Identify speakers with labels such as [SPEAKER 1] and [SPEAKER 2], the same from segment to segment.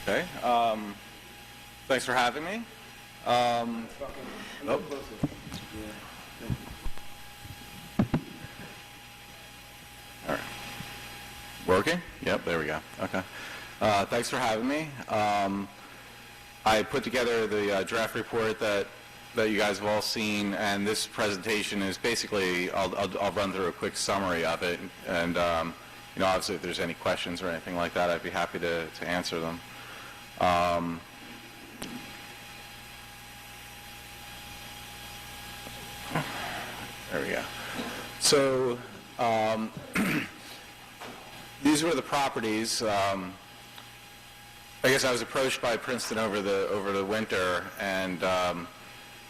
[SPEAKER 1] Okay. Thanks for having me. Oh. All right. Working? Yep, there we go. Okay. Thanks for having me. I put together the draft report that you guys have all seen, and this presentation is basically, I'll run through a quick summary of it, and obviously if there's any questions or anything like that, I'd be happy to answer them. There we go. So these were the properties. I guess I was approached by Princeton over the winter, and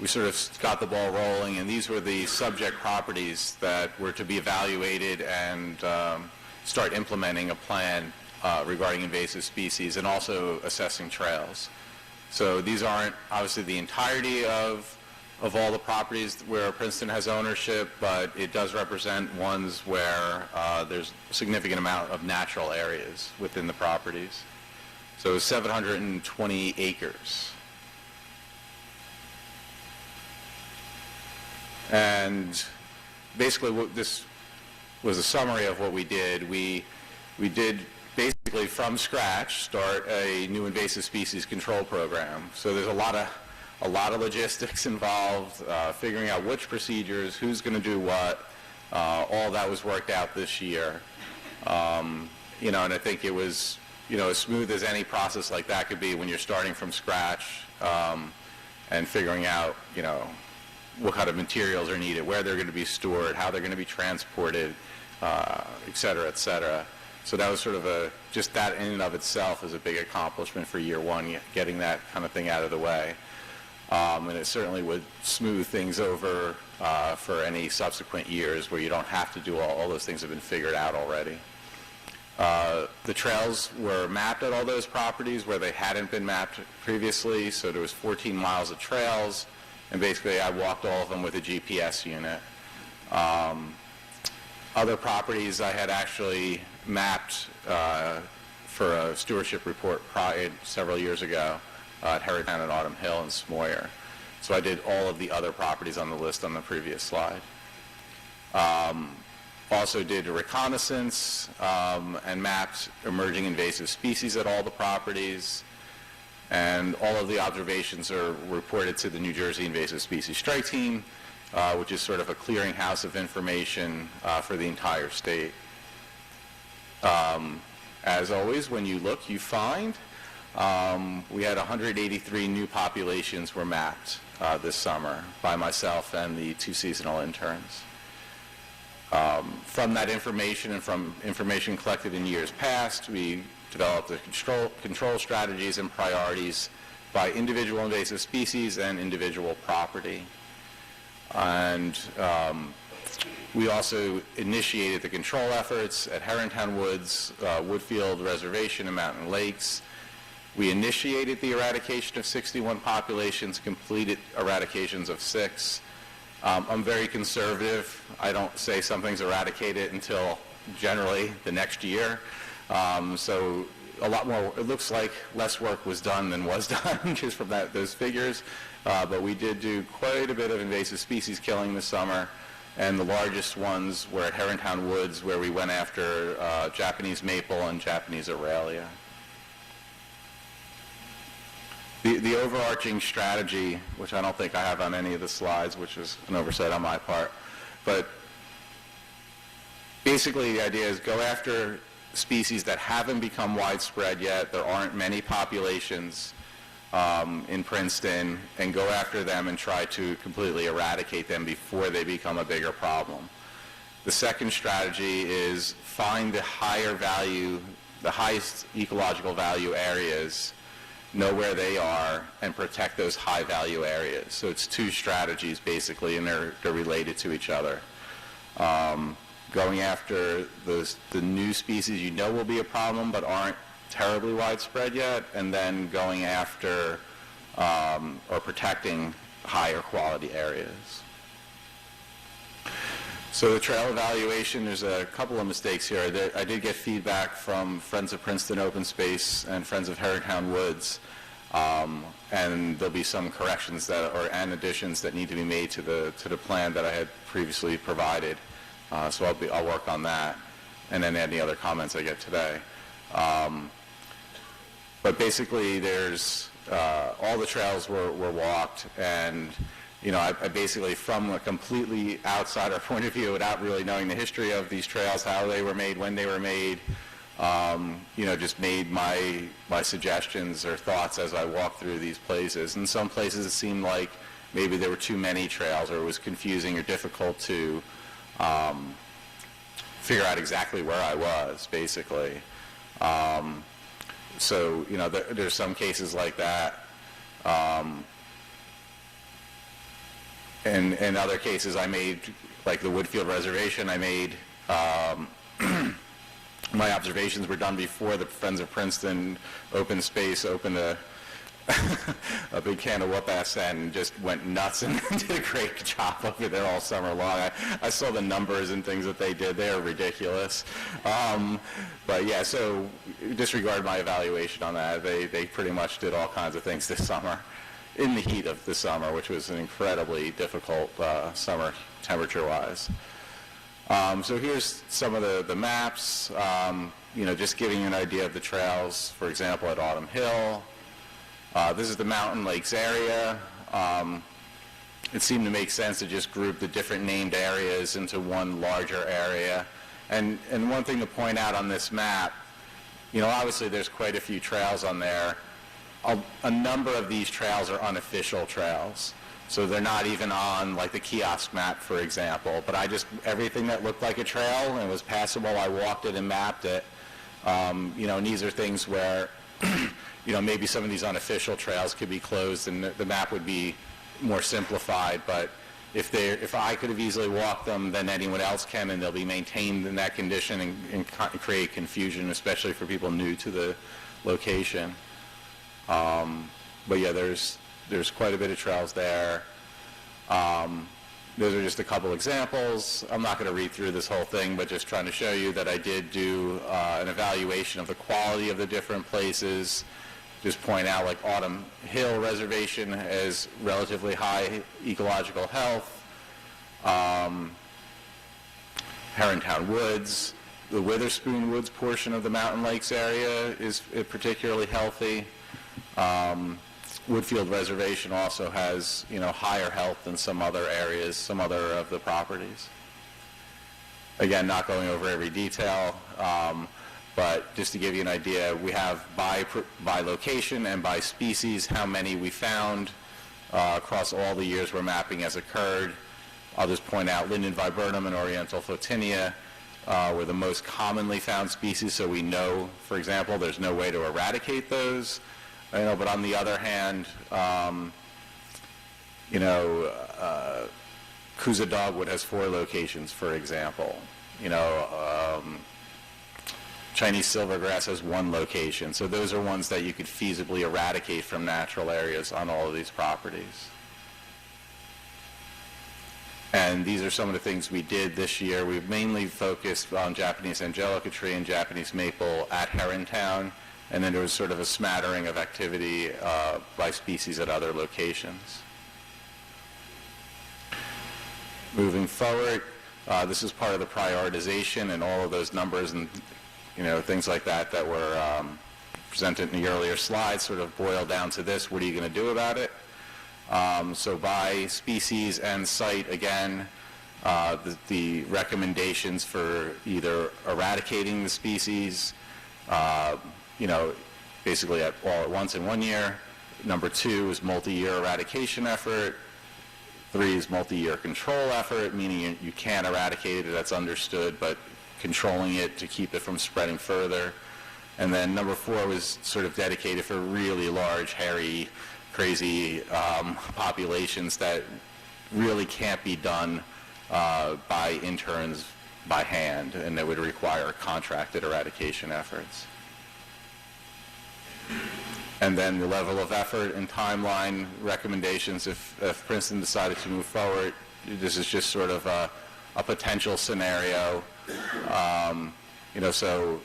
[SPEAKER 1] we sort of got the ball rolling, and these were the subject properties that were to be evaluated and start implementing a plan regarding invasive species and also assessing trails. So these aren't obviously the entirety of all the properties where Princeton has ownership, but it does represent ones where there's a significant amount of natural areas within the properties. So 720 acres. And basically this was a summary of what we did. We did basically from scratch start a new invasive species control program. So there's a lot of logistics involved, figuring out which procedures, who's going to do what. All that was worked out this year. And I think it was as smooth as any process like that could be when you're starting from scratch and figuring out what kind of materials are needed, where they're going to be stored, how they're going to be transported, et cetera, et cetera. So that was sort of just that in and of itself is a big accomplishment for year one, getting that kind of thing out of the way. And it certainly would smooth things over for any subsequent years where you don't have to do all those things have been figured out already. The trails were mapped at all those properties where they hadn't been mapped previously, so there was 14 miles of trails, and basically I walked all of them with a GPS unit. Other properties I had actually mapped for a stewardship report several years ago at Herricktown and Autumn Hill and Smoyer. So I did all of the other properties on the list on the previous slide. Also did a reconnaissance and mapped emerging invasive species at all the properties. And all of the observations are reported to the New Jersey Invasive Species Strike Team, which is sort of a clearinghouse of information for the entire state. As always, when you look, you find. We had 183 new populations were mapped this summer by myself and the 2 seasonal interns. From that information and from information collected in years past, we developed the control strategies and priorities by individual invasive species and individual property. And we also initiated the control efforts at Herringtown Woods, Woodfield Reservation, and Mountain Lakes. We initiated the eradication of 61 populations, completed eradications of 6. I'm very conservative. I don't say something's eradicated until generally the next year. So a lot more, it looks like less work was done than was done just from those figures. But we did do quite a bit of invasive species killing this summer. And the largest ones were at Herringtown Woods, where we went after Japanese maple and Japanese aurelia. The overarching strategy, which I don't think I have on any of the slides, which is an oversight on my part, but basically the idea is go after species that haven't become widespread yet. There aren't many populations in Princeton, and go after them and try to completely eradicate them before they become a bigger problem. The second strategy is find the higher value, the highest ecological value areas, know where they are, and protect those high value areas. So it's 2 strategies basically, and they're related to each other. Going after the new species you know will be a problem but aren't terribly widespread yet, and then going after or protecting higher quality areas. So the trail evaluation, there's a couple of mistakes here. I did get feedback from Friends of Princeton Open Space and Friends of Herringtown Woods, and there'll be some corrections and additions that need to be made to the plan that I had previously provided. So I'll work on that, and then any other comments I get today. But basically, there's all the trails were walked, and I basically, from a completely outsider point of view, without really knowing the history of these trails, how they were made, when they were made, just made my suggestions or thoughts as I walked through these places. In some places, it seemed like maybe there were too many trails, or it was confusing or difficult to figure out exactly where I was, basically. So, there's some cases like that. And in other cases, I made, like the Woodfield Reservation, I made, my observations were done before the Friends of Princeton Open Space opened a big can of whoop-ass and just went nuts and did a great job over there all summer long. I saw the numbers and things that they did. They are ridiculous. But yeah, so disregard my evaluation on that. They pretty much did all kinds of things this summer in the heat of the summer, which was an incredibly difficult summer temperature-wise. So here's some of the maps, just giving you an idea of the trails, for example, at Autumn Hill. This is the Mountain Lakes area. It seemed to make sense to just group the different named areas into one larger area. And one thing to point out on this map, obviously there's quite a few trails on there. A number of these trails are unofficial trails. So they're not even on like the kiosk map, for example. But everything that looked like a trail and was passable, I walked it and mapped it. And these are things where, maybe some of these unofficial trails could be closed and the map would be more simplified. But if I could have easily walked them, then anyone else can, and they'll be maintained in that condition and create confusion, especially for people new to the location. But yeah, there's quite a bit of trails there. Those are just a couple examples. I'm not going to read through this whole thing, but just trying to show you that I did do an evaluation of the quality of the different places. Just point out, like Autumn Hill Reservation has relatively high ecological health. Herringtown Woods, the Witherspoon Woods portion of the Mountain Lakes area is particularly healthy. Woodfield Reservation also has, higher health than some other areas, some other of the properties. Again, not going over every detail, but just to give you an idea, we have by location and by species how many we found across all the years where mapping has occurred. I'll just point out Linden viburnum and Oriental photinia were the most commonly found species, so we know, for example, there's no way to eradicate those. But on the other hand, Coosa Dogwood has 4 locations, for example. Chinese silvergrass has 1 location. So those are ones that you could feasibly eradicate from natural areas on all of these properties. And these are some of the things we did this year. We've mainly focused on Japanese angelica tree and Japanese maple at Herringtown. And then there was sort of a smattering of activity by species at other locations. Moving forward, this is part of the prioritization, and all of those numbers and things like that were presented in the earlier slides sort of boil down to this: what are you going to do about it? So by species and site, again, the recommendations for either eradicating the species, basically all at once in 1 year. Number 2 is multi-year eradication effort. 3 is multi-year control effort, meaning you can eradicate it, that's understood, but controlling it to keep it from spreading further. And then number 4 was sort of dedicated for really large, hairy, crazy populations that really can't be done by interns by hand, and that would require contracted eradication efforts. And then the level of effort and timeline recommendations if Princeton decided to move forward. This is just sort of a a potential scenario. So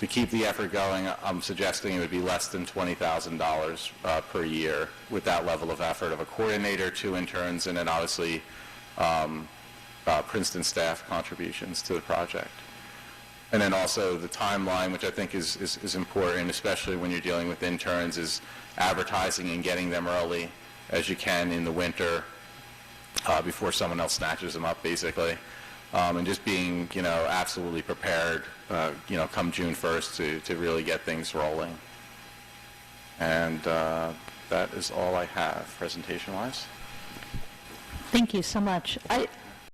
[SPEAKER 1] to keep the effort going, I'm suggesting it would be less than $20,000 per year with that level of effort of a coordinator, 2 interns, and then obviously Princeton staff contributions to the project. And then also the timeline, which I think is important, especially when you're dealing with interns, is advertising and getting them early as you can in the winter before someone else snatches them up, basically. And just being, absolutely prepared, come June 1st to really get things rolling. And that is all I have, presentation-wise.
[SPEAKER 2] Thank you so much.